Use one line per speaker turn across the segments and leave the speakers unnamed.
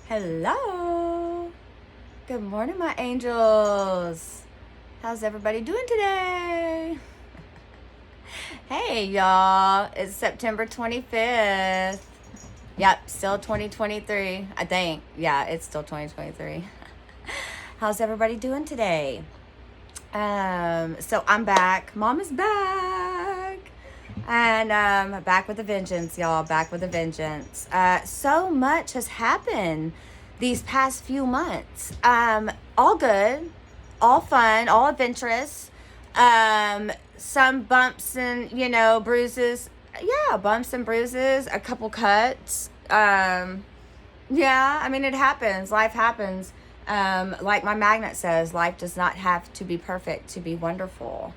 Hello. Good morning, my angels. How's everybody doing today? Hey, y'all. It's September 25th. Yep, still 2023. I think. Yeah, it's still 2023. How's everybody doing today? So I'm back. Mom is back. And back with a vengeance, y'all. Back with a vengeance. So much has happened these past few months. All good, all fun, all adventurous. Some bumps and, bruises. Yeah, bumps and bruises, a couple cuts. Yeah, I mean, it happens. Life happens. Like my magnet says, life does not have to be perfect to be wonderful.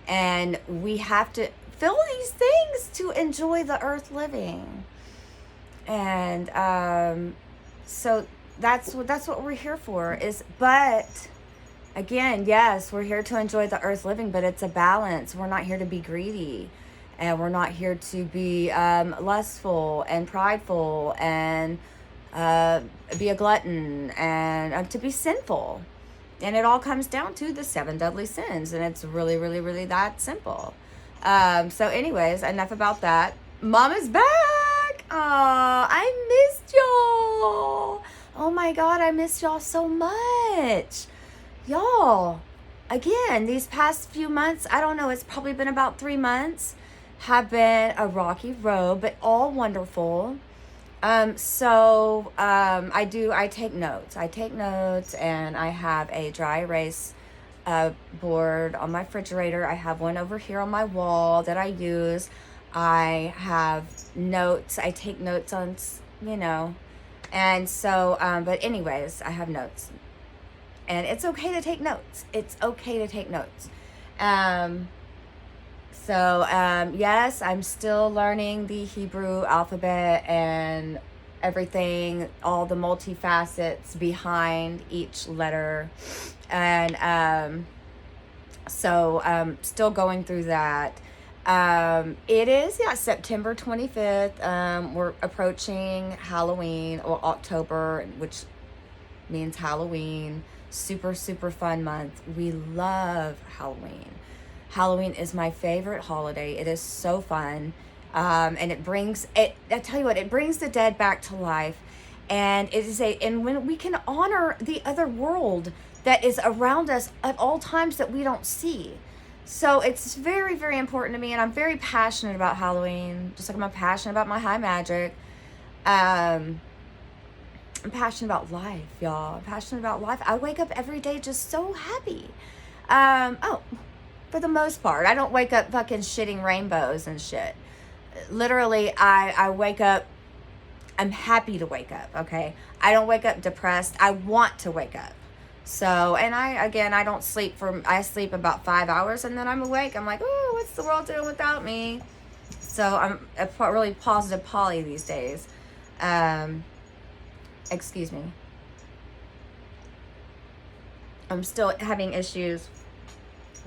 And we have to feel these things to enjoy the earth living. And so that's what we're here for. But again, yes, we're here to enjoy the earth living, but it's a balance. We're not here to be greedy. And we're not here to be lustful and prideful and be a glutton and to be sinful. And it all comes down to the 7 deadly sins. And it's really, really, really that simple. So anyways, enough about that. Mama's back. Aw, I missed y'all. Oh my God, I missed y'all so much. Y'all, again, these past few months, I don't know, it's probably been about 3 months, have been a rocky road, but all wonderful. I take notes. And I have a dry erase board on my refrigerator. I have one over here on my wall that I use. I have notes. I take notes on, and so, but anyways, I have notes. And it's okay to take notes. Yes, I'm still learning the Hebrew alphabet and everything, all the multifacets behind each letter. And still going through that. It is, September 25th. We're approaching Halloween, or October, which means Halloween. Super, super fun month. We love Halloween. Halloween is my favorite holiday. It is so fun. And I tell you what, it brings the dead back to life. And and when we can honor the other world that is around us at all times that we don't see. So it's very, very important to me. And I'm very passionate about Halloween. Just like I'm passionate about my high magic. I'm passionate about life, y'all. I'm passionate about life. I wake up every day just so happy. For the most part, I don't wake up fucking shitting rainbows and shit. Literally, I wake up, I'm happy to wake up, okay? I don't wake up depressed. I want to wake up. So, and I don't sleep I sleep about 5 hours and then I'm awake. I'm like, oh, what's the world doing without me? So I'm a really positive Polly these days. Excuse me. I'm still having issues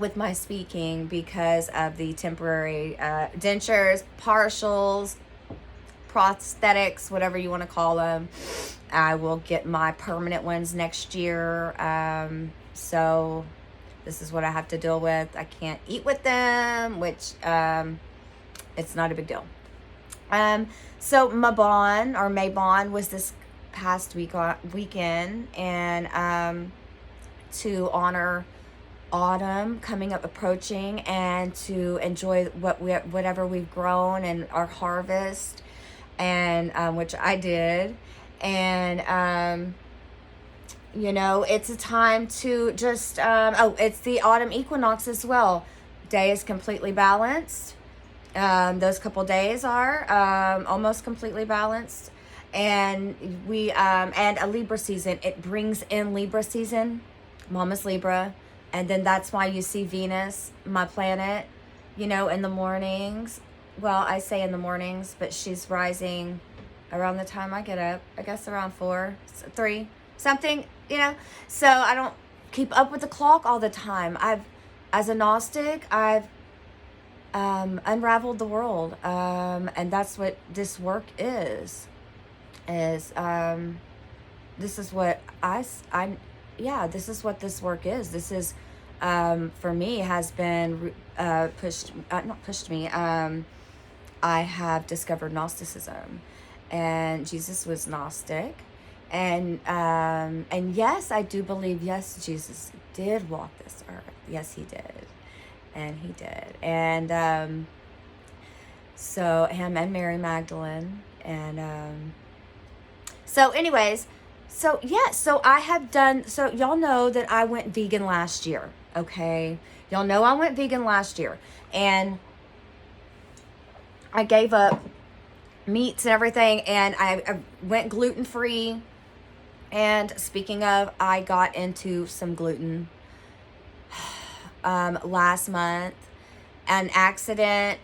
with my speaking because of the temporary dentures, partials, prosthetics, whatever you want to call them. I will get my permanent ones next year. So this is what I have to deal with. I can't eat with them, which it's not a big deal. So Mabon was this past weekend, and to honor autumn coming up, approaching, and to enjoy whatever we've grown and our harvest, and which I did. And it's a time to just it's the autumn equinox as well. Day is completely balanced. Those couple days are almost completely balanced. And and a Libra season, it brings in Libra season. Mama's Libra. And then that's why you see Venus, my planet, in the mornings. Well, I say in the mornings, but she's rising around the time I get up. I guess around 4, 3, something, So I don't keep up with the clock all the time. As a Gnostic, I've unraveled the world. And that's what this work is this is what yeah, this is what this work is. This is, for me, has been not pushed me. I have discovered Gnosticism, and Jesus was Gnostic, and yes, I do believe, yes, Jesus did walk this earth. Yes, he did, and he did, and so him and Mary Magdalene, and so anyways, so yeah, so I have done, so y'all know that I went vegan last year, okay? Y'all know I went vegan last year, and I gave up meats and everything, and I went gluten-free. And speaking of, I got into some gluten last month, an accident,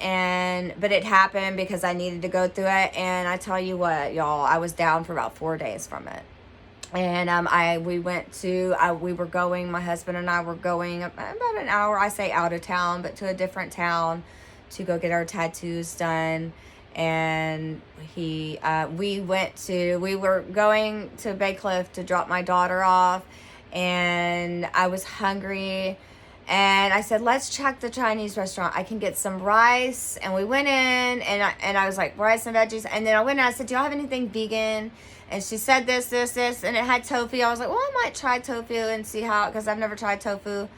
but it happened because I needed to go through it. And I tell you what, y'all, I was down for about 4 days from it. And we were going, my husband and I were going about an hour, I say out of town, but to a different town to go get our tattoos done. And we were going to Bay Cliff to drop my daughter off, and I was hungry, and I said, let's check the Chinese restaurant. I can get some rice. And we went in, and I was like, rice and veggies. And then I went in and I said, do y'all have anything vegan? And she said this, and it had tofu. I was like, well, I might try tofu and see because I've never tried tofu.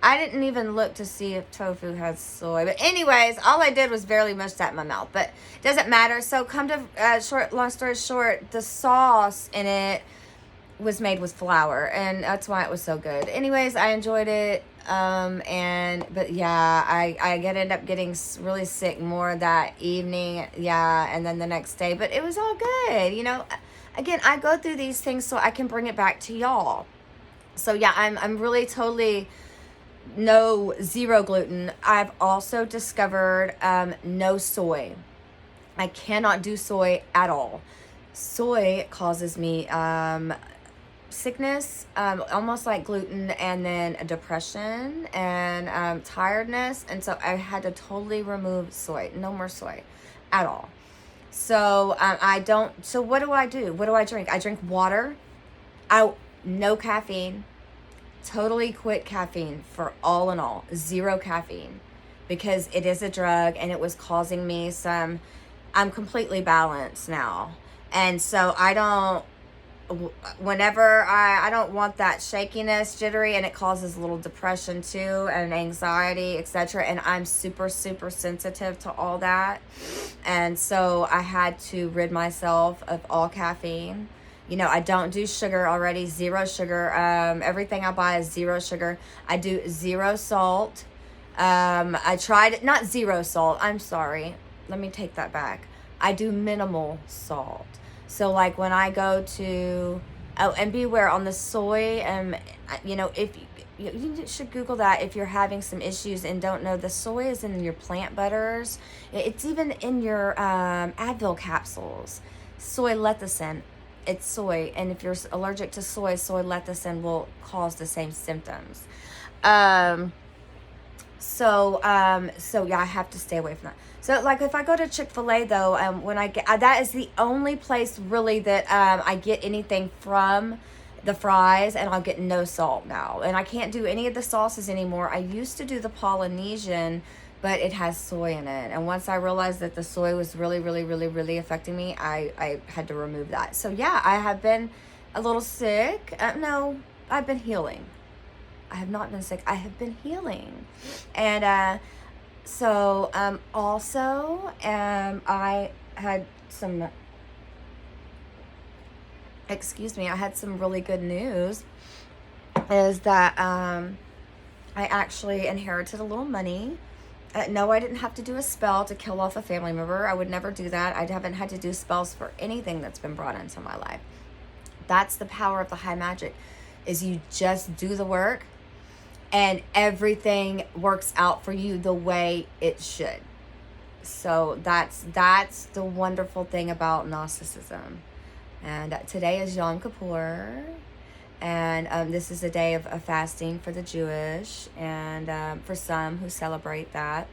I didn't even look to see if tofu has soy. But anyways, all I did was barely mush that in my mouth. But it doesn't matter. So long story short, the sauce in it was made with flour. And that's why it was so good. Anyways, I enjoyed it. But yeah, I ended up getting really sick more that evening. Yeah, and then the next day. But it was all good. Again, I go through these things so I can bring it back to y'all. So yeah, I'm really totally zero gluten. I've also discovered no soy. I cannot do soy at all. Soy causes me sickness, almost like gluten, and then a depression and tiredness. And so I had to totally remove soy. No more soy at all. So so what do I do? What do I drink? I drink water. No caffeine. Totally quit caffeine for all in all. Zero caffeine, because it is a drug and it was causing me I'm completely balanced now. And so I don't want that shakiness, jittery, and it causes a little depression too, and anxiety, etc. And I'm super, super sensitive to all that. And so I had to rid myself of all caffeine. I don't do sugar already, zero sugar. Everything I buy is zero sugar. I do zero salt. I tried, not zero salt, I'm sorry. Let me take that back. I do minimal salt. So like when I go to, and beware on the soy, if you should Google that if you're having some issues and don't know, the soy is in your plant butters. It's even in your Advil capsules. Soy lecithin. It's soy, and if you're allergic to soy lecithin will cause the same symptoms. So yeah, I have to stay away from that. So like if I go to Chick-fil-A though, when I get, that is the only place really that I get anything from the fries, and I'll get no salt now. And I can't do any of the sauces anymore. I used to do the Polynesian, but it has soy in it. And once I realized that the soy was really, really, really, really affecting me, I had to remove that. So yeah, I have been a little sick. No, I've been healing. I have not been sick. I have been healing. And also, I had some, I had some really good news, is that I actually inherited a little money. No, I didn't have to do a spell to kill off a family member. I would never do that. I haven't had to do spells for anything that's been brought into my life. That's the power of the high magic, is you just do the work and everything works out for you the way it should. So that's the wonderful thing about Gnosticism. And today is Yom Kippur. And this is a day of fasting for the Jewish, and for some who celebrate that.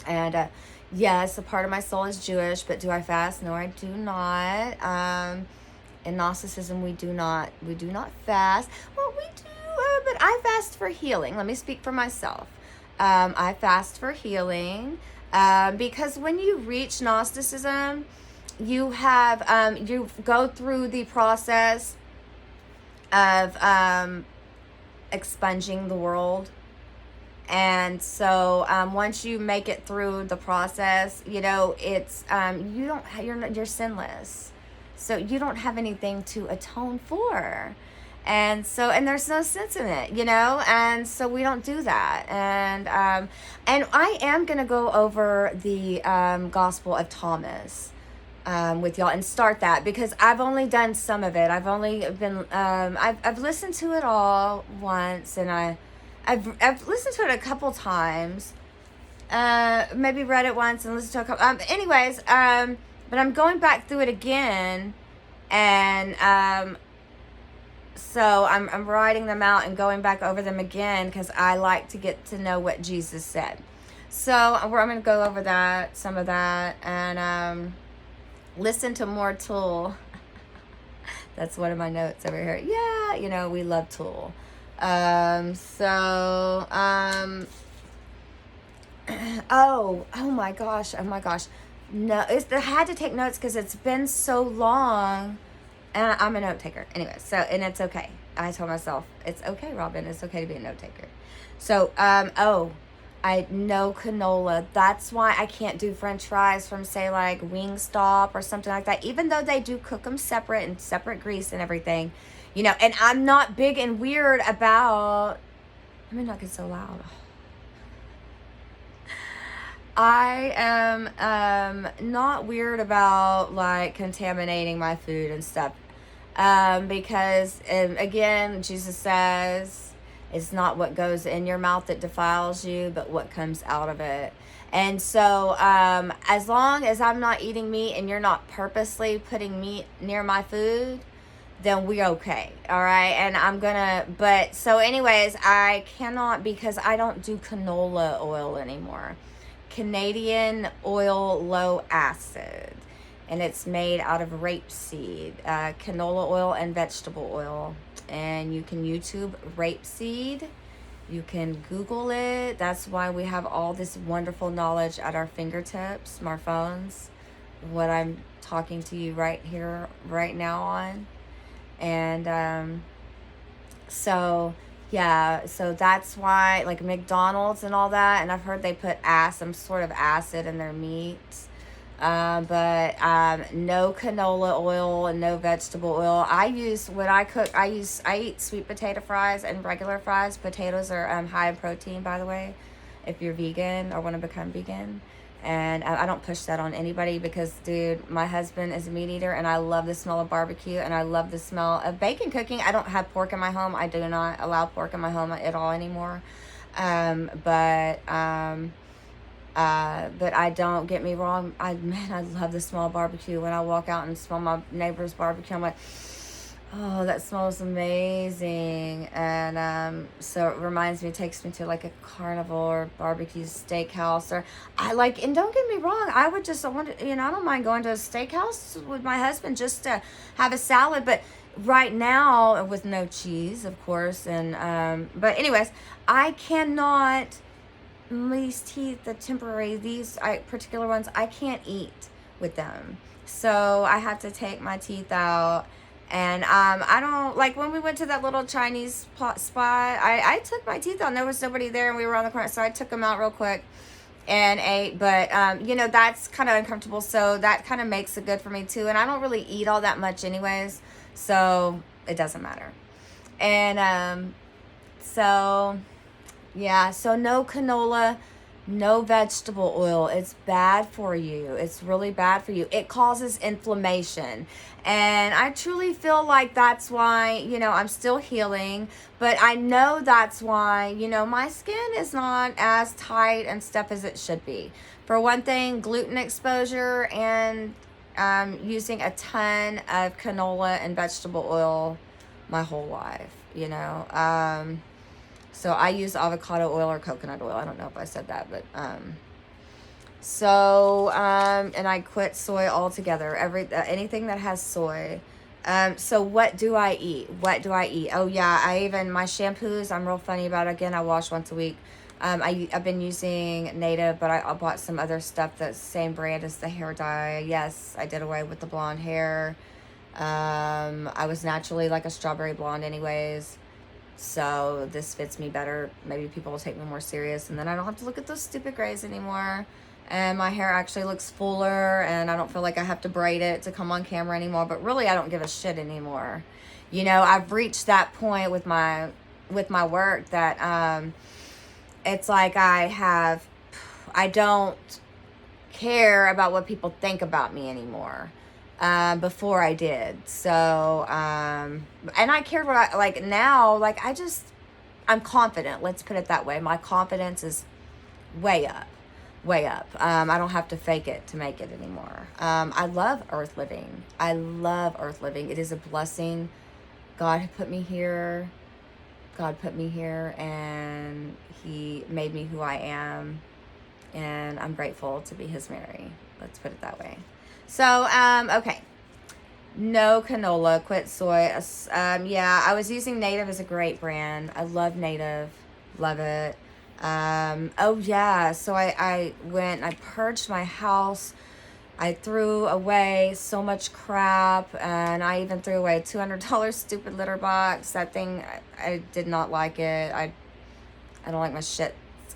And yes, a part of my soul is Jewish, but do I fast? No, I do not. In Gnosticism, we do not fast. Well, we do, but I fast for healing. Let me speak for myself. I fast for healing because when you reach Gnosticism, you have you go through the process of expunging the world. And so once you make it through the process, you know, it's you're sinless, so you don't have anything to atone for. And so, and there's no sense in it, you know, and so we don't do that. And I am going to go over the Gospel of Thomas with y'all and start that, because I've only done some of it. I've only been I've listened to it all once, and I've listened to it a couple times, maybe read it once and listened to a couple but I'm going back through it again, and so I'm writing them out and going back over them again, because I like to get to know what Jesus said. So I'm going to go over that, some of that, and listen to more Tool. That's one of my notes over here. Yeah, you know, we love Tool. Oh my gosh. No, I had to take notes because it's been so long, and I'm a note taker anyway. So, and it's okay. I told myself it's okay, Robin. It's okay to be a note taker. So, I know canola. That's why I can't do French fries from, say, like Wingstop or something like that. Even though they do cook them separate and separate grease and everything, you know. And I'm not big and weird about. Let me not get so loud. I am not weird about like contaminating my food and stuff, because again, Jesus says it's not what goes in your mouth that defiles you, but what comes out of it. And so as long as I'm not eating meat and you're not purposely putting meat near my food, then we're okay. All right. And I'm gonna, but so anyways, I cannot, because I don't do canola oil anymore. Canadian oil low acid, and it's made out of rapeseed, canola oil and vegetable oil. And you can YouTube rapeseed, you can Google it. That's why we have all this wonderful knowledge at our fingertips, our phones, what I'm talking to you right here right now on. And so yeah, so that's why, like McDonald's and all that, and I've heard they put some sort of acid in their meats. But no canola oil and no vegetable oil. When I cook, I eat sweet potato fries and regular fries. Potatoes are high in protein, by the way, if you're vegan or want to become vegan. And I don't push that on anybody, because, dude, my husband is a meat eater, and I love the smell of barbecue, and I love the smell of bacon cooking. I don't have pork in my home. I do not allow pork in my home at all anymore. But I don't, get me wrong, I love the smell of barbecue. When I walk out and smell my neighbor's barbecue, I'm like, oh, that smells amazing. And so it reminds me, it takes me to like a carnival or barbecue steakhouse, or and don't get me wrong, I don't mind going to a steakhouse with my husband just to have a salad, but right now with no cheese, of course. And but anyways, I cannot, these teeth, the temporary, these particular ones, I can't eat with them. So I have to take my teeth out. And I don't, like, when we went to that little Chinese spot, I took my teeth out and there was nobody there, and we were on the corner, so I took them out real quick and ate. But you know, that's kind of uncomfortable, so that kind of makes it good for me too. And I don't really eat all that much anyways, so it doesn't matter. And so yeah, so no canola, no vegetable oil. It's bad for you. It's really bad for you. It causes inflammation. And I truly feel like that's why, you know, I'm still healing, but I know that's why, you know, my skin is not as tight and stuff as it should be. For one thing, gluten exposure, and using a ton of canola and vegetable oil my whole life, you know. So I use avocado oil or coconut oil. I don't know if I said that, but and I quit soy altogether. Anything that has soy, So what do I eat? What do I eat? Oh yeah, my shampoos, I'm real funny about it. Again, I wash once a week. I've been using Native, but I bought some other stuff that's the same brand as the hair dye. Yes, I did away with the blonde hair. I was naturally like a strawberry blonde anyways. So this fits me better. Maybe people will take me more serious, and then I don't have to look at those stupid grays anymore. And my hair actually looks fuller, and I don't feel like I have to braid it to come on camera anymore. But really, I don't give a shit anymore. You know, I've reached that point with my work that it's like I don't care about what people think about me anymore. Before I did. So, and I cared what I, like now, like I'm confident. Let's put it that way. My confidence is way up, way up. I don't have to fake it to make it anymore. I love earth living. I love earth living. It is a blessing. God put me here. God put me here, and he made me who I am. And I'm grateful to be his Mary. Let's put it that way. So, okay. No canola, quit soy. Yeah, I was using Native as a great brand. I love Native. Love it. Oh yeah, so I purged my house. I threw away so much crap, and I even threw away a $200 stupid litter box. That thing, I did not like it. I don't like my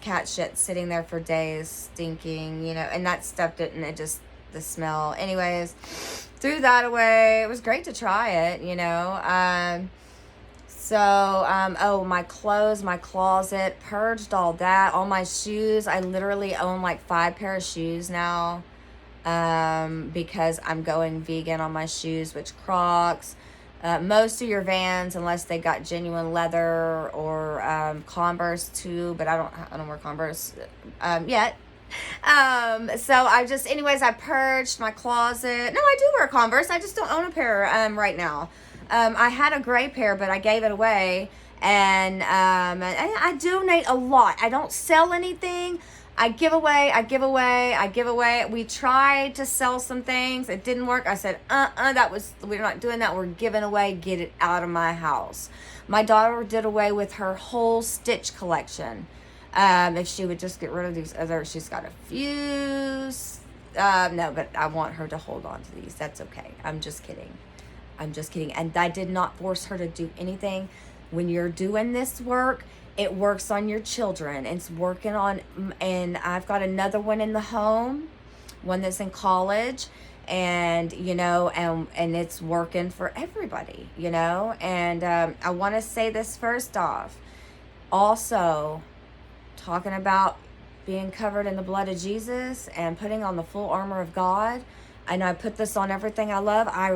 cat shit sitting there for days, stinking, you know, and that stuff the smell. Anyways, threw that away. It was great to try it, you know. Oh, my clothes, my closet, purged all that. All my shoes. I literally own like 5 pair of shoes now, because I'm going vegan on my shoes, which Crocs. Most of your Vans, unless they got genuine leather, or Converse too, but I don't wear Converse yet. So I purged my closet. No, I do wear Converse. I just don't own a pair right now. I had a gray pair, but I gave it away, and I donate a lot. I don't sell anything. I give away. We tried to sell some things. It didn't work. I said, we're not doing that. We're giving away. Get it out of my house. My daughter did away with her whole Stitch collection. If she would just get rid of these she's got a few. No, but I want her to hold on to these. That's okay. I'm just kidding. And I did not force her to do anything. When you're doing this work, it works on your children. It's working on, and I've got another one in the home, one that's in college, and, you know, and it's working for everybody, you know, and I want to say this first off. Also, talking about being covered in the blood of Jesus and putting on the full armor of God. I know I put this on everything I love. I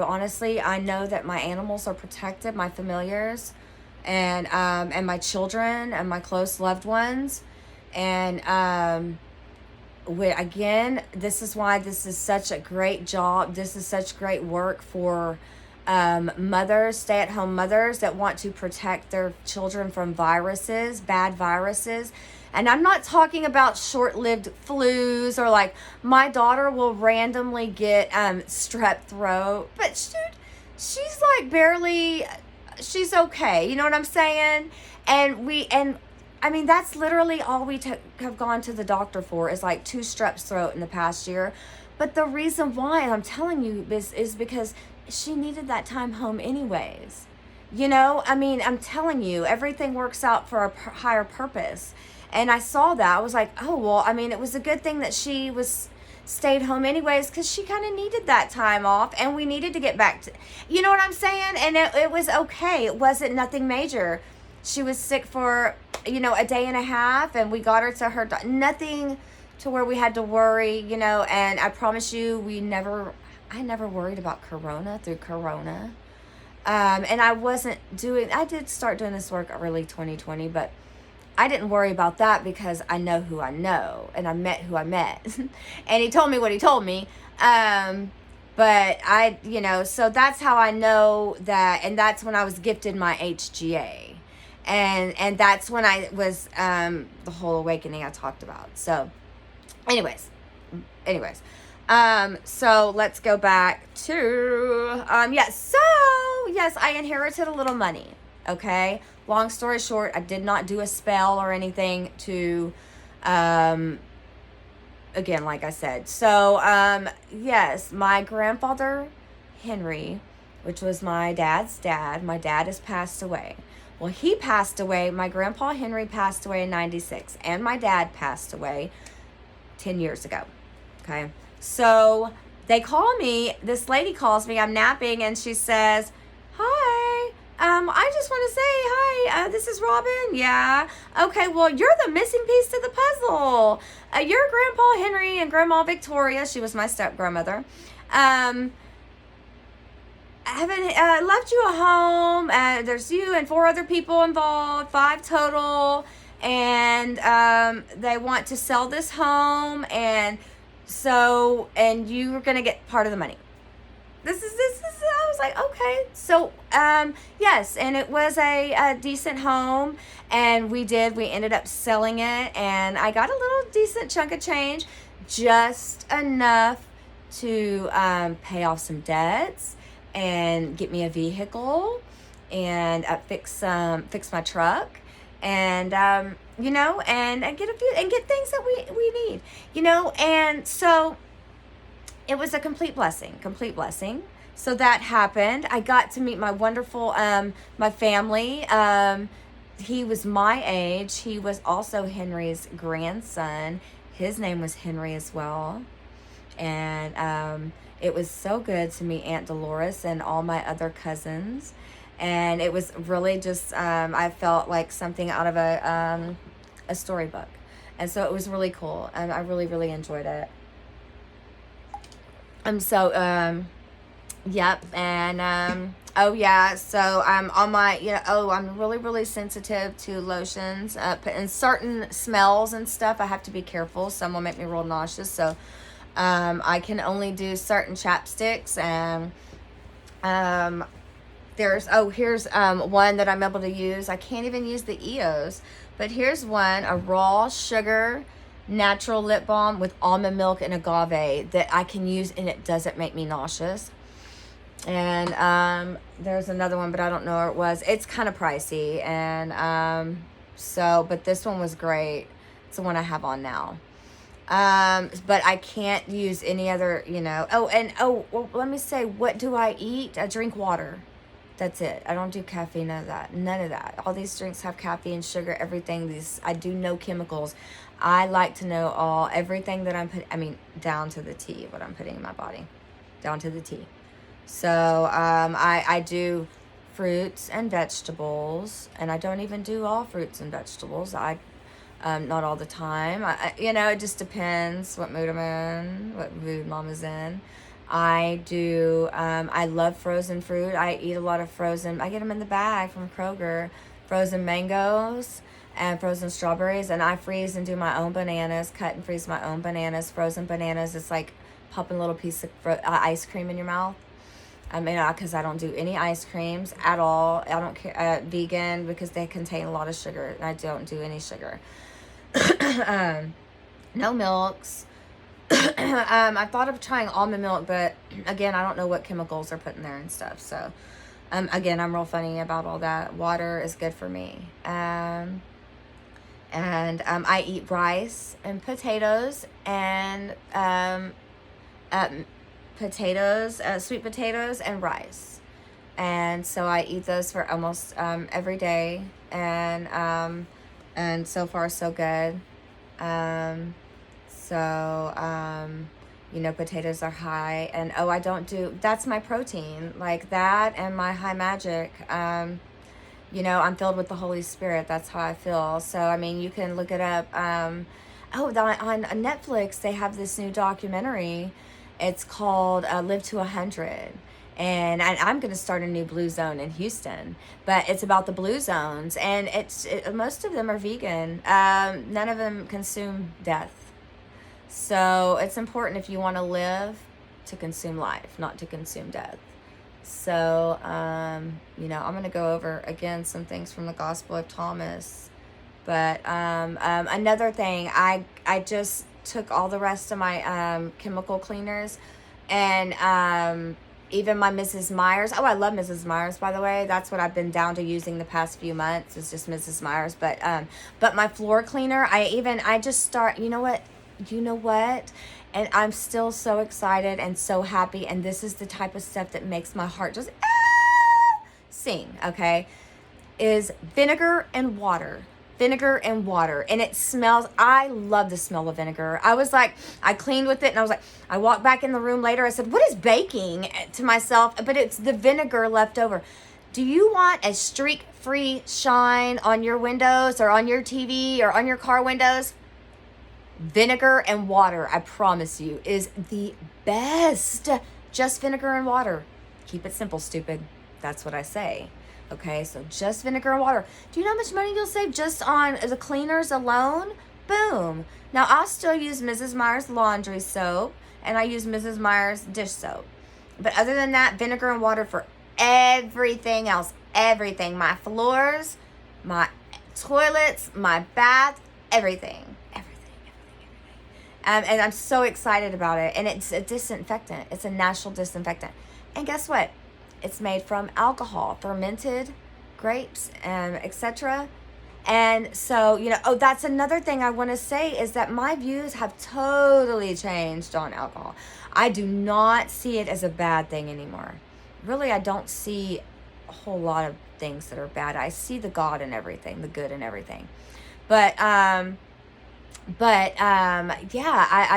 know that my animals are protected, my familiars, and my children and my close loved ones. And again, this is why this is such a great job. This is such great work for mothers, stay-at-home mothers that want to protect their children from bad viruses. And I'm not talking about short-lived flus, or like my daughter will randomly get strep throat, but she's like she's okay. You know what I'm saying? And I mean, that's literally all we have gone to the doctor for, is like 2 strep throat in the past year. But the reason why I'm telling you is because she needed that time home anyways. You know, I mean, I'm telling you, everything works out for a higher purpose. And I saw that. I was like, oh, well, I mean, it was a good thing that she stayed home anyways, because she kind of needed that time off, and we needed to get back to, you know what I'm saying? And it was okay. It wasn't nothing major. She was sick for, you know, a day and a half, and we got her to her, nothing to where we had to worry, you know, and I promise you, I never worried about Corona through Corona. And I did start doing this work early 2020, but I didn't worry about that because I know who I know, and I met who I met. And he told me what he told me. But so that's how I know that, and that's when I was gifted my HGA. And that's when I was, the whole awakening I talked about. So anyways, So let's go back to, yes. So yes, I inherited a little money. Okay. Long story short, I did not do a spell or anything to, again, like I said. So, yes, my grandfather, Henry, which was my dad's dad, my dad has passed away. Well, he passed away. My grandpa Henry passed away in 96, and my dad passed away 10 years ago. Okay. So they call me, this lady calls me, I'm napping, and she says, "Hi, I just want to say hi. This is Robin." "Yeah." "Okay, well, you're the missing piece to the puzzle. Your Grandpa Henry and Grandma Victoria," she was my step grandmother, haven't left you a home. There's you and 4 other people involved, 5 total, and they want to sell this home, and you're gonna get part of the money. This is I was like, okay. So yes, and it was a decent home, and we ended up selling it, and I got a little decent chunk of change, just enough to pay off some debts and get me a vehicle, and fix my truck, and and get things that we need, and so it was a complete blessing. So that happened. I got to meet my wonderful my family. He was my age. He was also Henry's grandson. His name was Henry as well. And it was so good to meet Aunt Dolores and all my other cousins. And it was really just, I felt like something out of a storybook. And so it was really cool. And I really, really enjoyed it. Yep. And, oh yeah. So I'm on my, I'm really, really sensitive to lotions, and certain smells and stuff. I have to be careful. Some will make me real nauseous. So, I can only do certain chapsticks, and, here's one that I'm able to use. I can't even use the EOS, but here's one, a raw sugar natural lip balm with almond milk and agave that I can use, and it doesn't make me nauseous. And there's another one, but I don't know where it was. It's kind of pricey, and but this one was great. It's the one I have on now. But I can't use any other, well, let me say, what do I eat? I drink water. That's it. I don't do caffeine, none of that. All these drinks have caffeine, sugar, everything. I do no chemicals. I like to know everything that I'm down to the T, what I'm putting in my body, down to the T. So, I do fruits and vegetables, and I don't even do all fruits and vegetables. Not all the time. It just depends what mood I'm in, what mood Mama's in. I do, I love frozen fruit. I eat a lot of I get them in the bag from Kroger, frozen mangoes and frozen strawberries, and I freeze and do my own bananas, cut and freeze my own bananas, frozen bananas. It's like popping a little piece of ice cream in your mouth. Because I don't do any ice creams at all. I don't care, vegan, because they contain a lot of sugar, and I don't do any sugar. No milks. I thought of trying almond milk, but again, I don't know what chemicals are put in there and stuff. So, again, I'm real funny about all that. Water is good for me. And I eat rice and potatoes and sweet potatoes and rice. And so I eat those for almost every day. And so far so good. Potatoes are high, and that's my protein, like that, and my high magic. I'm filled with the Holy Spirit. That's how I feel. So, you can look it up. On Netflix, they have this new documentary. It's called Live to 100. And I'm going to start a new blue zone in Houston, but it's about the blue zones, and most of them are vegan. None of them consume death. So it's important, if you want to live, to consume life, not to consume death. So, I'm going to go over again some things from the Gospel of Thomas. But another thing, I just took all the rest of my chemical cleaners, and even my Mrs. Myers. Oh, I love Mrs. Myers, by the way. That's what I've been down to using the past few months. It's just Mrs. Myers. But my floor cleaner, I just start, you know what? And I'm still so excited and so happy. And this is the type of stuff that makes my heart just sing, okay? Is vinegar and water. Vinegar and water. And it smells, I love the smell of vinegar. I was like, I cleaned with it and I was like, I walked back in the room later. I said, what is baking, to myself? But it's the vinegar left over. Do you want a streak-free shine on your windows or on your TV or on your car windows? Vinegar and water, I promise you, is the best. Just vinegar and water. Keep it simple, stupid. That's what I say. Okay, so just vinegar and water. Do you know how much money you'll save just on the cleaners alone? Boom. Now, I'll still use Mrs. Myers laundry soap, and I use Mrs. Myers dish soap. But other than that, vinegar and water for everything else. Everything. My floors, my toilets, my bath, everything. And I'm so excited about it. And it's a disinfectant. It's a natural disinfectant. And guess what? It's made from alcohol, fermented grapes, etc. And so, that's another thing I want to say is that my views have totally changed on alcohol. I do not see it as a bad thing anymore. Really, I don't see a whole lot of things that are bad. I see the God in everything, the good in everything. But I've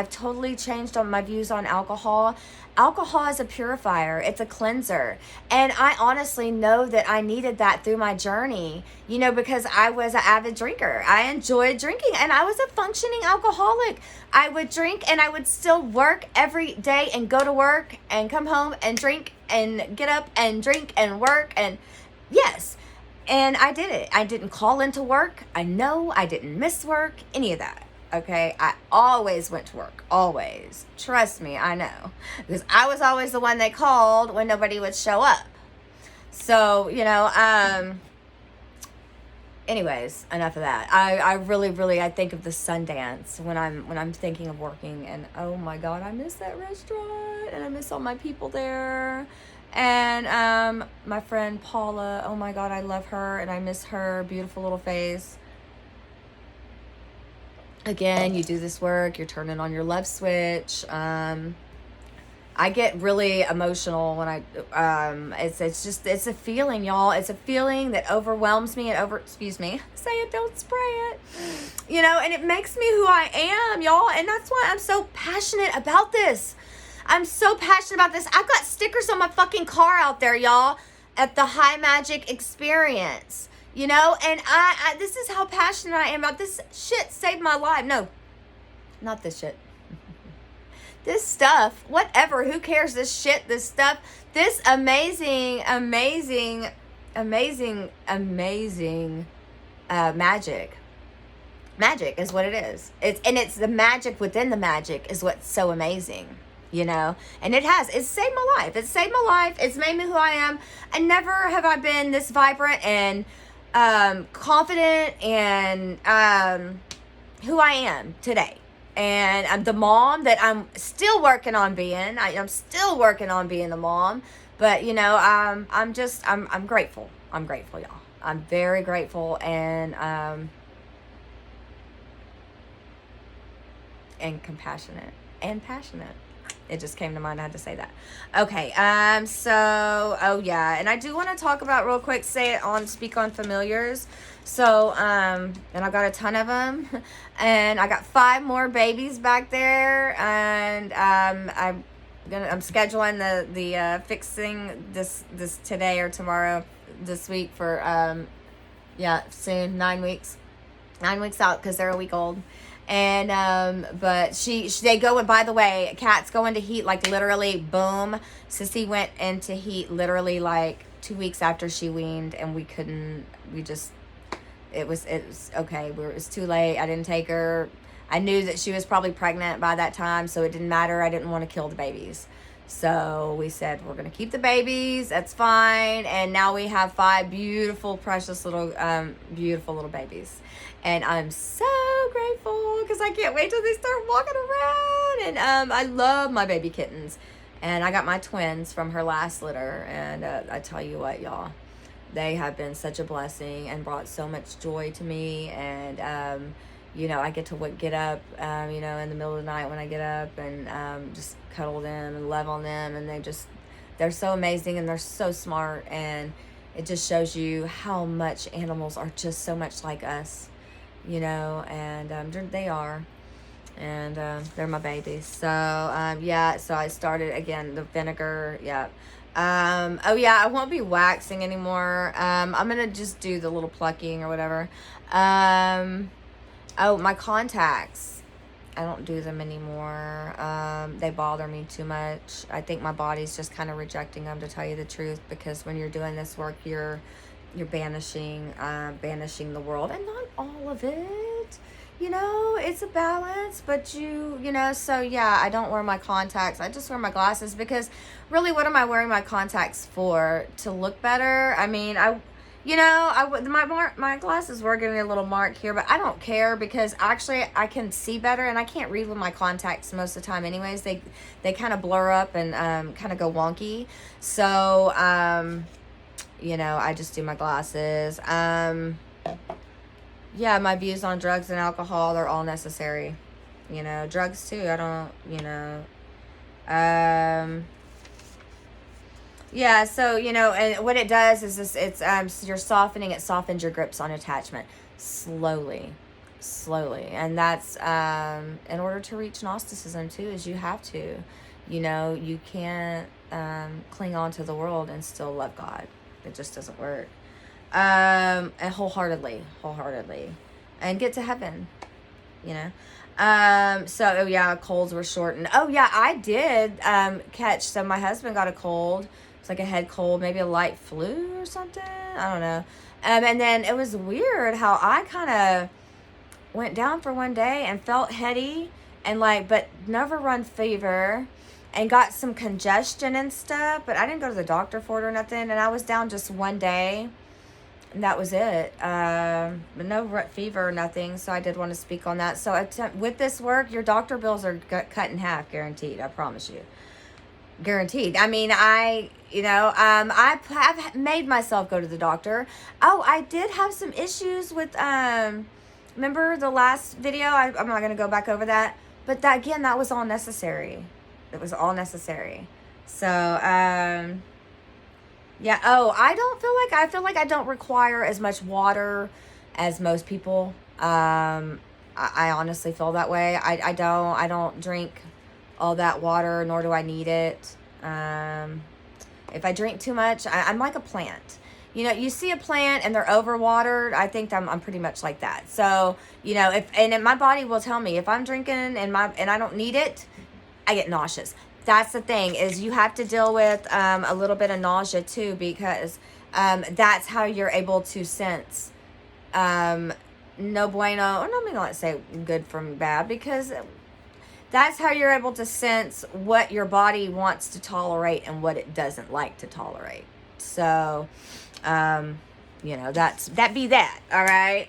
totally changed on my views on alcohol. Alcohol is a purifier. It's a cleanser. And I honestly know that I needed that through my journey, because I was an avid drinker. I enjoyed drinking and I was a functioning alcoholic. I would drink and I would still work every day and go to work and come home and drink and get up and drink and work. And yes, and I did it. I didn't call into work. I didn't miss work, any of that. Okay, I always went to work, always. Trust me, I know. Because I was always the one they called when nobody would show up. So, anyways, enough of that. I really, I think of the Sundance when I'm thinking of working, and oh my God, I miss that restaurant, and I miss all my people there. And my friend Paula, oh my God, I love her, and I miss her beautiful little face. Again, you do this work, you're turning on your love switch. I get really emotional when it's a feeling, y'all. It's a feeling that overwhelms me say it, don't spray it. And it makes me who I am, y'all. And that's why I'm so passionate about this. I'm so passionate about this. I've got stickers on my fucking car out there, y'all, at the High Magic Experience. And I this is how passionate I am about this shit. Saved my life. No, not this shit. This stuff, whatever, who cares? This shit, this stuff, this amazing magic. Magic is what it is. It's the magic within the magic is what's so amazing. And it's saved my life. It's saved my life. It's made me who I am. And never have I been this vibrant and confident and who I am today. And I'm the mom that I'm still working on being. I'm still working on being the mom. But, I'm grateful. I'm grateful, y'all. I'm very grateful and compassionate and passionate. It just came to mind. I had to say that. Okay. And I do want to talk about real quick, speak on familiars. So, and I got a ton of them, and I got 5 more babies back there, and I'm scheduling the fixing this today or tomorrow this week for soon 9 weeks out because they're a week old. And but they go, and by the way, cats go into heat like literally boom. Sissy went into heat literally like 2 weeks after she weaned, and it was okay. It was too late. I didn't take her. I knew that she was probably pregnant by that time, so it didn't matter. I didn't want to kill the babies. So we said, we're going to keep the babies. That's fine. And now we have 5 beautiful, precious beautiful little babies. And I'm so grateful because I can't wait till they start walking around. And I love my baby kittens. And I got my twins from her last litter. And I tell you what, y'all, they have been such a blessing and brought so much joy to me. And, you know, I get to get up, you know, in the middle of the night when I get up and just cuddle them and love on them. And they're so amazing and they're so smart. And it just shows you how much animals are just so much like us, you know, and they are. And they're my babies. So, yeah, so I started, again, the vinegar, yeah. Oh, yeah, I won't be waxing anymore. I'm going to just do the little plucking or whatever. Oh, my contacts. I don't do them anymore. They bother me too much. I think my body's just kind of rejecting them, to tell you the truth, because when you're doing this work, you're banishing the world, and not all of it. You know, it's a balance, but you know, so yeah, I don't wear my contacts. I just wear my glasses because really, what am I wearing my contacts for? To look better? I mean, my glasses were giving me a little mark here, but I don't care because actually I can see better, and I can't read with my contacts most of the time anyways. They kind of blur up and kind of go wonky. So, you know, I just do my glasses. Yeah, my views on drugs and alcohol, they're all necessary. You know, drugs too, I don't, you know. Yeah, so, you know, and what it does is this, you're softening, it softens your grips on attachment slowly. And that's, in order to reach Gnosticism too, is you have to, you know, you can't, cling on to the world and still love God. It just doesn't work. And wholeheartedly, and get to heaven, you know. So, oh yeah, colds were shortened. Oh yeah, I did, catch, so my husband got a cold. It's like a head cold, maybe a light flu or something. I don't know. And then it was weird how I kind of went down for one day and felt heady and but never run fever and got some congestion and stuff, but I didn't go to the doctor for it or nothing. And I was down just one day. And that was it. But no fever or nothing. So I did want to speak on that. So with this work, your doctor bills are cut in half, guaranteed. I promise you. Guaranteed. I mean, I have made myself go to the doctor. Oh, I did have some issues with, remember the last video? I'm not going to go back over that. But that was all necessary. It was all necessary. So, yeah. Oh, I feel like I don't require as much water as most people. I honestly feel that way. I don't drink all that water, nor do I need it. If I drink too much, I'm like a plant. You know, you see a plant and they're overwatered. I think I'm pretty much like that. So, you know, my body will tell me if I'm drinking and I don't need it, I get nauseous. That's the thing, is you have to deal with a little bit of nausea too, because that's how you're able to sense no bueno, or not, let's say good from bad, because that's how you're able to sense what your body wants to tolerate and what it doesn't like to tolerate. So, you know, that be that. All right.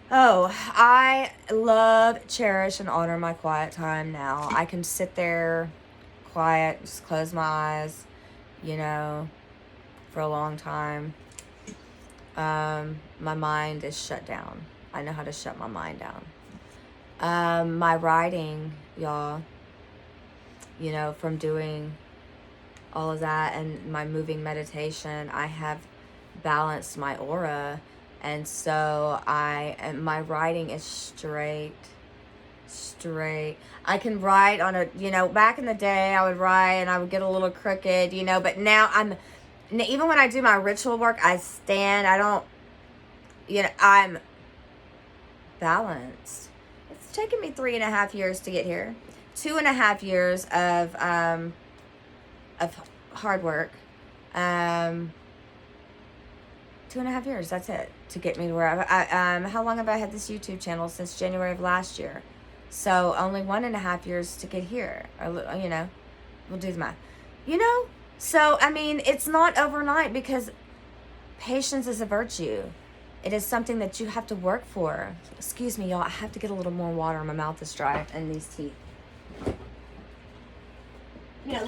Oh, I love, cherish, and honor my quiet time now. I can sit there quiet, just close my eyes, you know, for a long time. My mind is shut down. I know how to shut my mind down. My writing, y'all, you know, from doing all of that and my moving meditation, I have balanced my aura. And so my writing is straight. I can write on a, you know, back in the day I would write and I would get a little crooked, you know, but now even when I do my ritual work, I stand, I don't, you know, I'm balanced. It's taken me 3.5 years to get here. 2.5 years of hard work. 2.5 years, that's it, to get me to where how long have I had this YouTube channel? Since January of last year. So only 1.5 years to get here. Or, we'll do the math. You know? So, I mean, it's not overnight, because patience is a virtue. It is something that you have to work for. Excuse me, y'all. I have to get a little more water. My mouth is dry and these teeth.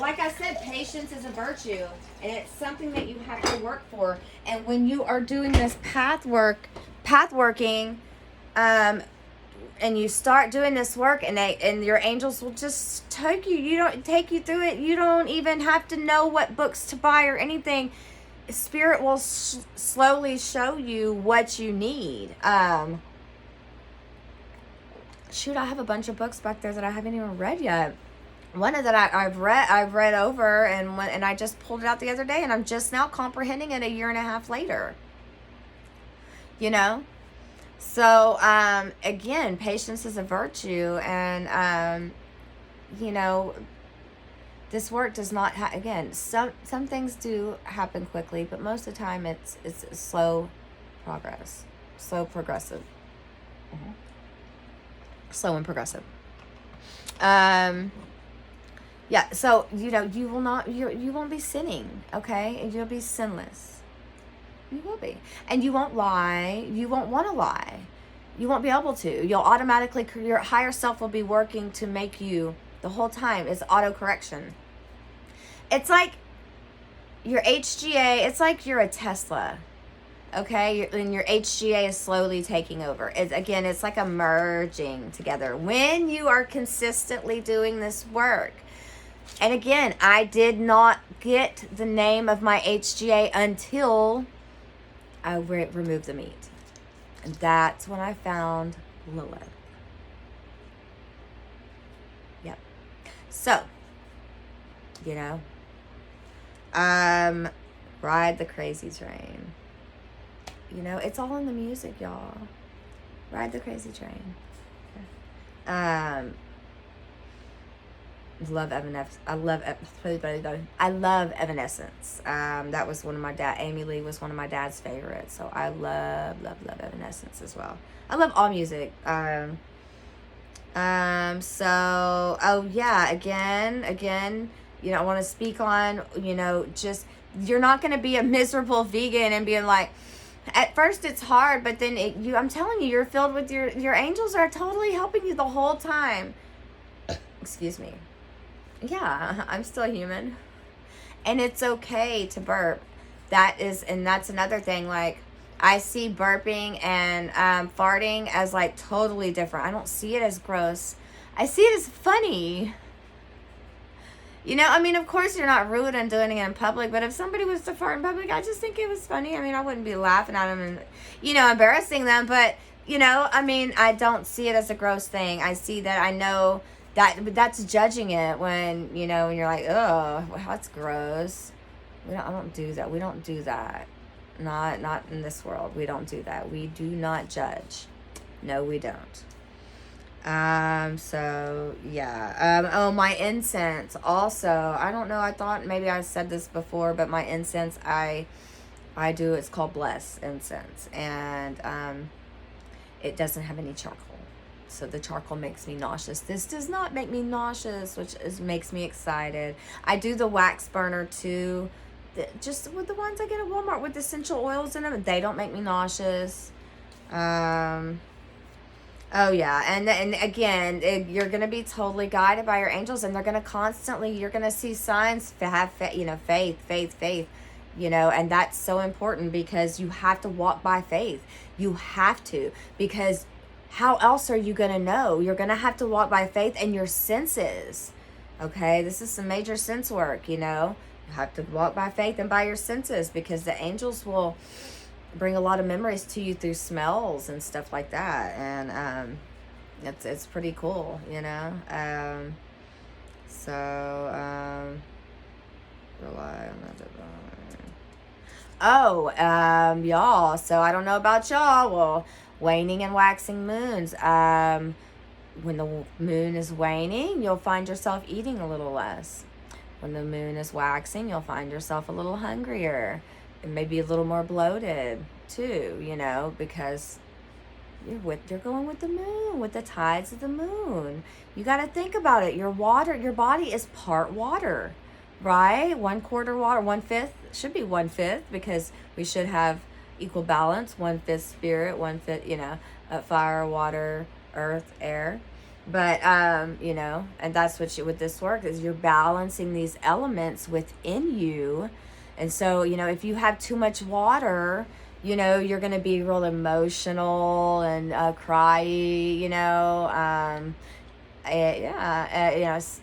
Like I said, patience is a virtue, and it's something that you have to work for. And when you are doing this path working, and you start doing this work, and your angels will just take you through it. You don't even have to know what books to buy or anything. Spirit will slowly show you what you need. Shoot, I have a bunch of books back there that I haven't even read yet. One that I've read over, and I just pulled it out the other day, and I'm just now comprehending it 1.5 years later. So again, patience is a virtue, and this work does not again, some things do happen quickly, but most of the time it's slow progressive. Mm-hmm. Slow and progressive. Yeah, so you won't be sinning, okay? And you'll be sinless. You will be. And you won't lie. You won't want to lie. You won't be able to. You'll automatically, your higher self will be working to make you, the whole time. It's auto correction. It's like your HGA, it's like you're a Tesla, okay? And your HGA is slowly taking over. It's like a merging together. When you are consistently doing this work, and again, I did not get the name of my HGA until I removed the meat. And that's when I found Lilith. Yep. So, ride the crazy train. It's all in the music, y'all. Ride the crazy train. Love Evanescence. I love Evanescence. That was one of my Amy Lee was one of my dad's favorites. So I love Evanescence as well. I love all music. So again, I want to speak on, just, you're not going to be a miserable vegan and being like, at first it's hard, but then I'm telling you, you're filled with your angels are totally helping you the whole time. Excuse me. Yeah, I'm still human. And it's okay to burp. That's another thing. Like, I see burping and farting as like totally different. I don't see it as gross. I see it as funny. Of course you're not rude and doing it in public, but if somebody was to fart in public, I just think it was funny. I wouldn't be laughing at them and, embarrassing them, but, I don't see it as a gross thing. I see that, I know that's judging it when, when you're like, oh, that's gross. I don't do that. We don't do that. Not in this world. We don't do that. We do not judge. No, we don't. So yeah. My incense also, I don't know, I thought maybe I said this before, but my incense, I do, it's called Bless incense, and it doesn't have any charcoal. So the charcoal makes me nauseous. This does not make me nauseous, which makes me excited. I do the wax burner too, just with the ones I get at Walmart with essential oils in them. They don't make me nauseous. Oh yeah, and again, you're gonna be totally guided by your angels, and they're gonna constantly. You're gonna see signs. Have faith. And that's so important, because you have to walk by faith. You have to, because how else are you gonna know? You're gonna have to walk by faith and your senses. Okay, this is some major sense work. You have to walk by faith and by your senses, because the angels will bring a lot of memories to you through smells and stuff like that, and it's pretty cool, rely on the divine. Y'all, so I don't know about y'all. Well, waning and waxing moons, when the moon is waning, you'll find yourself eating a little less. When the moon is waxing, you'll find yourself a little hungrier. And maybe a little more bloated too, because You're going with the moon, with the tides of the moon. You got to think about it. Your body is part water, right? 1/4 water, 1/5 should be 1/5 because we should have equal balance. 1/5 spirit, 1/5, fire, water, earth, air. But and that's what with this work is you're balancing these elements within you. And so, if you have too much water, you're going to be real emotional and cry,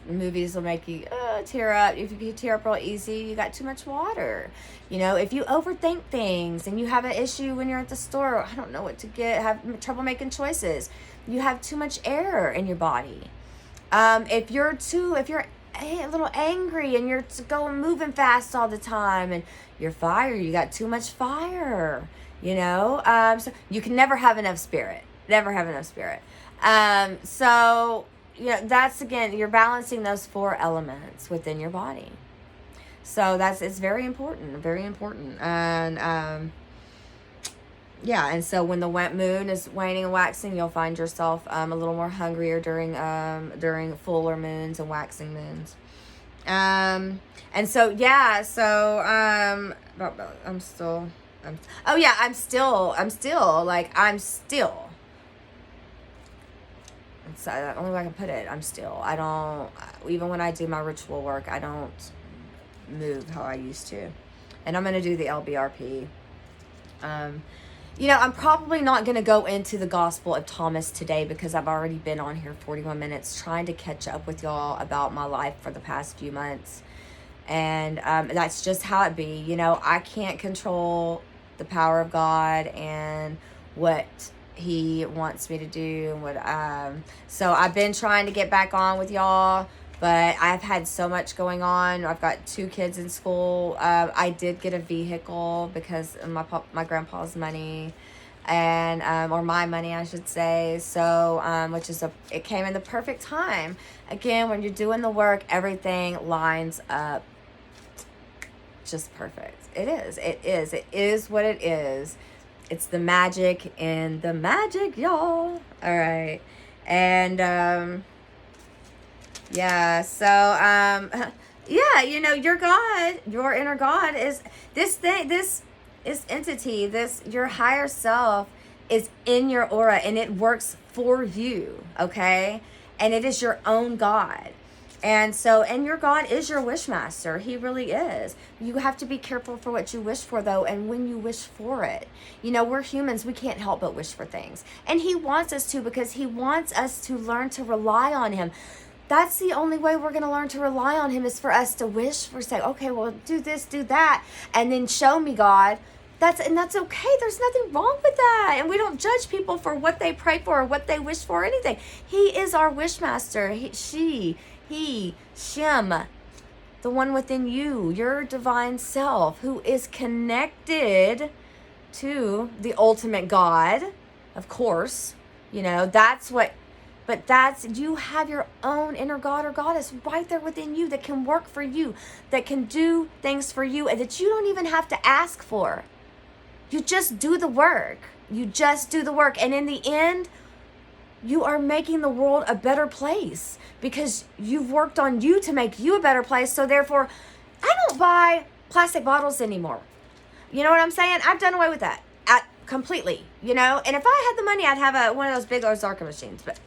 movies will make you tear up. If you tear up real easy, you got too much water. If you overthink things and you have an issue when you're at the store, I don't know what to get, have trouble making choices, you have too much air in your body. If you're a little angry and you're moving fast all the time and you're fire, you got too much fire, so you can never have enough spirit. So that's, again, you're balancing those 4 elements within your body. So it's very important. And and so when the moon is waning and waxing, you'll find yourself a little more hungrier during fuller moons and waxing moons. I'm still it's the only way I can put it. I don't, even when I do my ritual work, I don't move how I used to. And I'm going to do the LBRP. I'm probably not going to go into the Gospel of Thomas today because I've already been on here 41 minutes trying to catch up with y'all about my life for the past few months. And that's just how it be. I can't control the power of God and what He wants me to do. So I've been trying to get back on with y'all, but I've had so much going on. I've got 2 kids in school. I did get a vehicle because of my grandpa's money, and or my money, I should say. So, it came in the perfect time. Again, when you're doing the work, everything lines up just perfect. It is what it is. It's the magic in the magic, y'all. All right. And your God, your inner God is this entity, your higher self is in your aura, and it works for you, okay? And it is your own God. And your God is your wish master. He really is. You have to be careful for what you wish for, though, and when you wish for it. We're humans. We can't help but wish for things. And He wants us to, because He wants us to learn to rely on Him. That's the only way we're going to learn to rely on Him, is for us to wish for, say, okay, well, do this, do that, and then show me, God. That's okay. There's nothing wrong with that. And we don't judge people for what they pray for or what they wish for or anything. He is our wish master. He, Shem, the one within you, your divine self, who is connected to the ultimate God, of course. You have your own inner God or goddess right there within you that can work for you, that can do things for you, and that you don't even have to ask for. You just do the work. And in the end, you are making the world a better place because you've worked on you to make you a better place. So therefore, I don't buy plastic bottles anymore. You know what I'm saying? I've done away with that completely, And if I had the money, I'd have one of those big Ozarka machines. But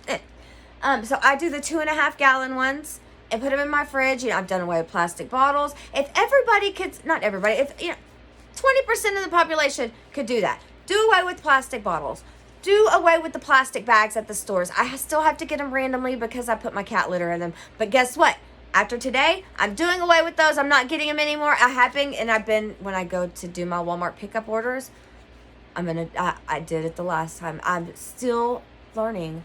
so I do the 2.5 gallon ones and put them in my fridge. I've done away with plastic bottles. If everybody could, not everybody, if 20% of the population could do that. Do away with plastic bottles. Do away with the plastic bags at the stores. I still have to get them randomly because I put my cat litter in them. But guess what? After today, I'm doing away with those. I'm not getting them anymore. When I go to do my Walmart pickup orders, I did it the last time. I'm still learning.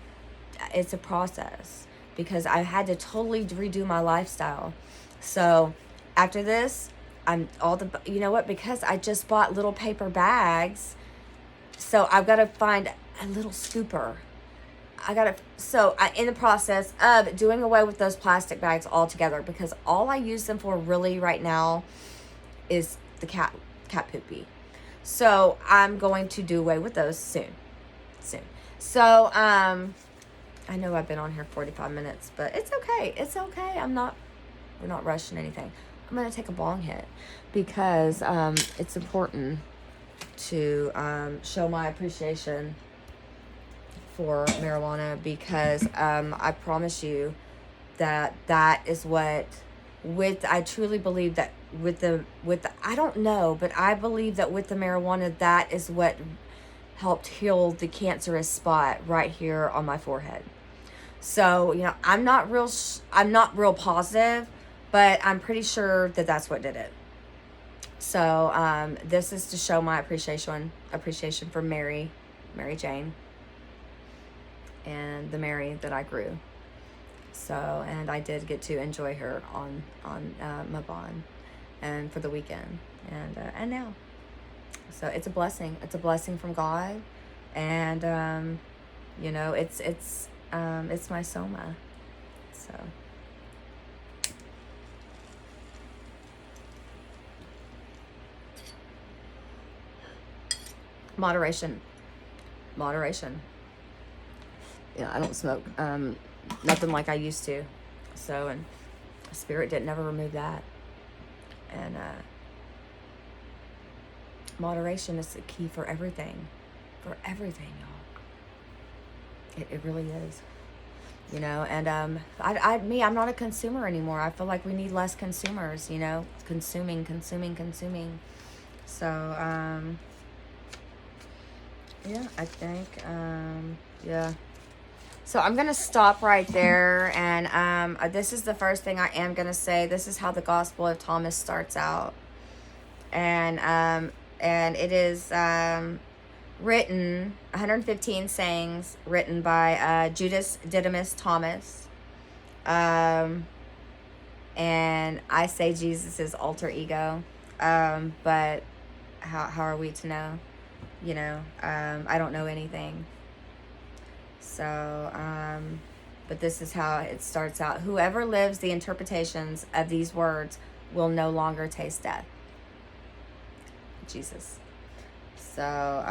It's a process because I had to totally redo my lifestyle. So after this, because I just bought little paper bags, so I've got to find a little scooper. In the process of doing away with those plastic bags altogether, because all I use them for really right now is the cat poopy. So I'm going to do away with those soon. So, I know I've been on here 45 minutes, but it's okay. It's okay. We're not rushing anything. I'm going to take a bong hit because it's important to show my appreciation for marijuana, because I promise you that is what, I truly believe that with the I don't know, but I believe that with the marijuana, that is what helped heal the cancerous spot right here on my forehead. So, I'm not real positive, but I'm pretty sure that that's what did it. So, this is to show my appreciation for Mary Jane, and the Mary that I grew. So, and I did get to enjoy her on Mabon, and for the weekend, and now. So it's a blessing. It's a blessing from God, and it's my soma. So. Moderation. I don't smoke nothing like I used to. So, and Spirit didn't ever remove that. And moderation is the key for everything. For everything, y'all. It really is. And I'm not a consumer anymore. I feel like we need less consumers, consuming. So, yeah, I think, yeah. So I'm going to stop right there, and this is the first thing I am going to say. This is how the Gospel of Thomas starts out. And it is written, 115 sayings written by Judas Didymus Thomas. And I say Jesus' alter ego, but how are we to know? I don't know anything. So, but this is how it starts out. Whoever lives the interpretations of these words will no longer taste death. Jesus. So,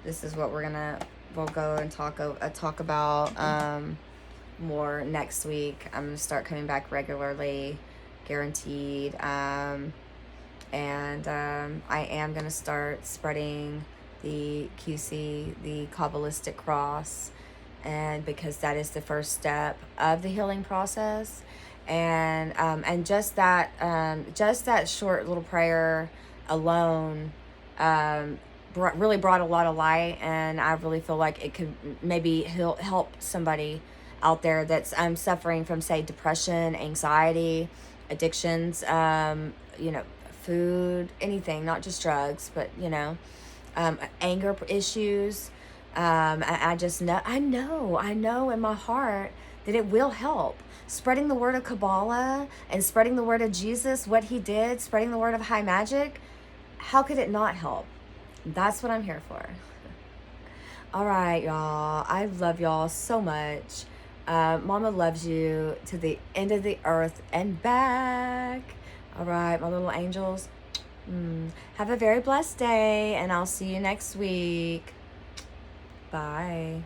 this is what we'll go and talk about more next week. I'm going to start coming back regularly, guaranteed. And I am going to start spreading the QC, the Kabbalistic cross, and because that is the first step of the healing process. And just that short little prayer alone really brought a lot of light, and I really feel like it could maybe help somebody out there that's suffering from, say, depression, anxiety, addictions, food, anything, not just drugs, but anger issues. I just know, I know in my heart that it will help. Spreading the word of Kabbalah and spreading the word of Jesus, what he did, spreading the word of high magic, how could it not help? That's what I'm here for. All right, y'all. I love y'all so much. Mama loves you to the end of the earth and back. All right, my little angels. Have a very blessed day, and I'll see you next week. Bye.